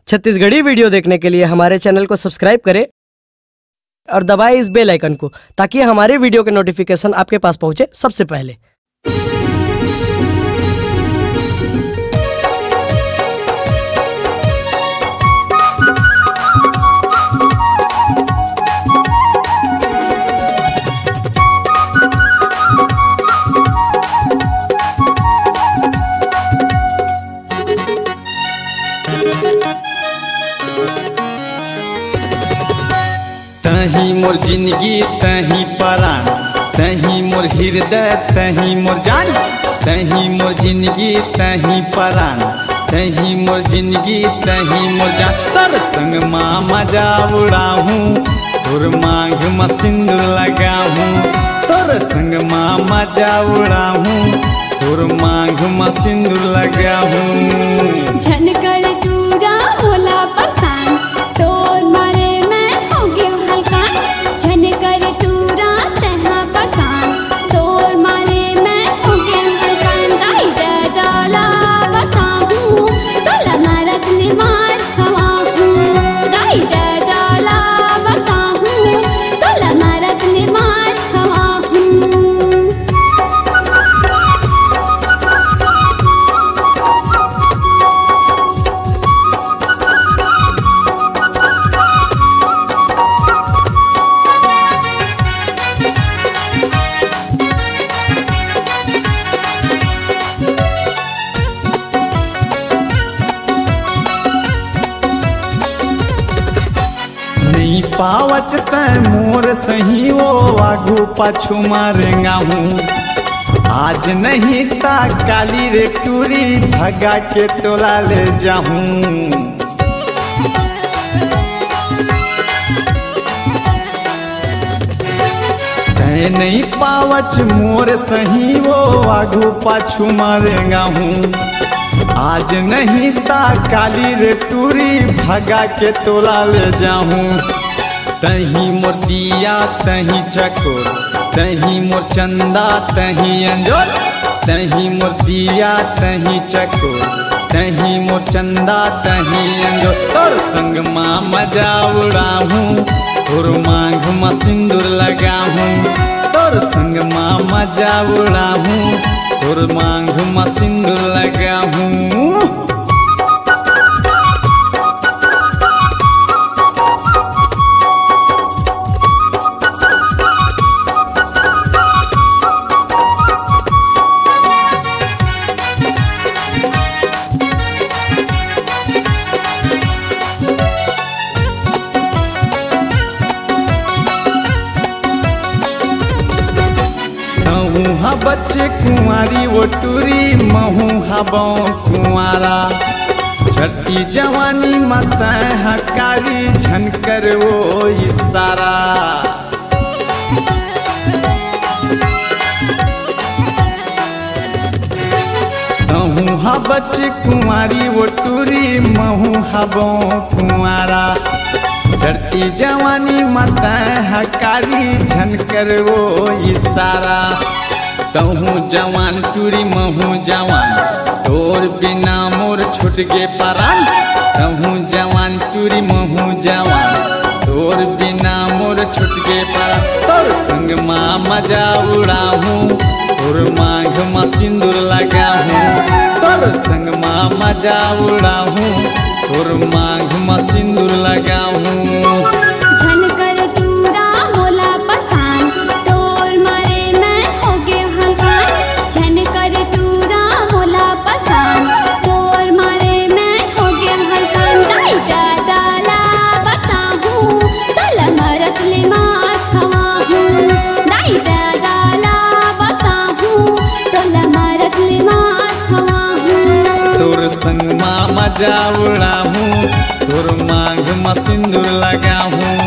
Chhattisgarhi video देखने के लिए हमारे चैनल को सब्सक्राइब करें और दबाएं इस बेल आइकन को ताकि हमारे वीडियो के नोटिफिकेशन आपके पास पहुंचे सबसे पहले। तही मोर जिंदगी तही परान, तही मोर हृदय तही मोर जान, तही मोर जिंदगी तही परान, तही मोर जिंदगी तही मोर जान। तर संग माँ मजा उड़ाहूँ, तोर मांग में सिंदूर लगाहूँ, तोर संग माँ मजा उड़ाहूँ, तोर मांग में सिंदूर लगाहूँ। झनकर टूरा होला पसान, तोर मारे मैं हो गयो हल्कान। झनकर टूरा तहा पसान, तोर मारे मैं हो गयो हल्कान। दाई डाला बताहूँ, तोला मारत ले मार खवाहूँ। दाई डाला बताहूँ, तोला मारत ले मार खवाहूँ। नहीं पावच तय मोर सही वो आगू पाछू मारेंगा हूँ। आज नहीं ता काली रे टूरी भगा के तोला ले जाऊं। तय नहीं पावच मोर सही वो आगू पाछू मारेंगा हूँ। आज नहीं ता काली रे टूरी भगा के तोला ले जाऊं। तही मोर दिया तही चकोर, तही मोर चंदा तही अंजोर, तही मोर दिया तही चकोर, तही मोर चंदा तही अंजोर। तोर संग माँ मजा उड़ाहूँ, तोर मांग में सिंदूर लगाहूँ, तोर संग माँ मजा उड़ाहूँ, तोर मांग में सिंदूर लगाहूँ। हा बच्चे कुंवारी वो टूरी महू हबो कुंवारा। छठी जवानी मत हकारी झनकर वो इशारा। तहू हा बच्चे कुंवारी वो टूरी महू हबो कुंवारा। चढ़ती जवानी मत हकारी झनकर वो इशारा। तहू जवान टूरी महू जवान, तोर बिना मोर छूट गे परान। तहू जवान टूरी महू जवान, तोर बिना मोर छूट गे परान। तोर संग माँ मजा उड़ाहूँ, तोर मांग में सिंदूर लगाहूँ, तोर संग माँ मजा उड़ाहूँ, तोर मांग में सिंदूर लगाहूँ। झनकर टूरा होला पसान, तोर मारे मैं हो गयो हल्कान। झनकर टूरा होला पसान, तोर मारे मैं हो गयो हल्कान। दाई डाला बताहूँ, तोला मारत ले मार खवाहूँ। दाई डाला बताहूँ, तोला मारत ले मार खवाहूँ। तोर संग माँ मजा उड़ाहूँ, तोर मांग में सिंदूर लगाहूँ,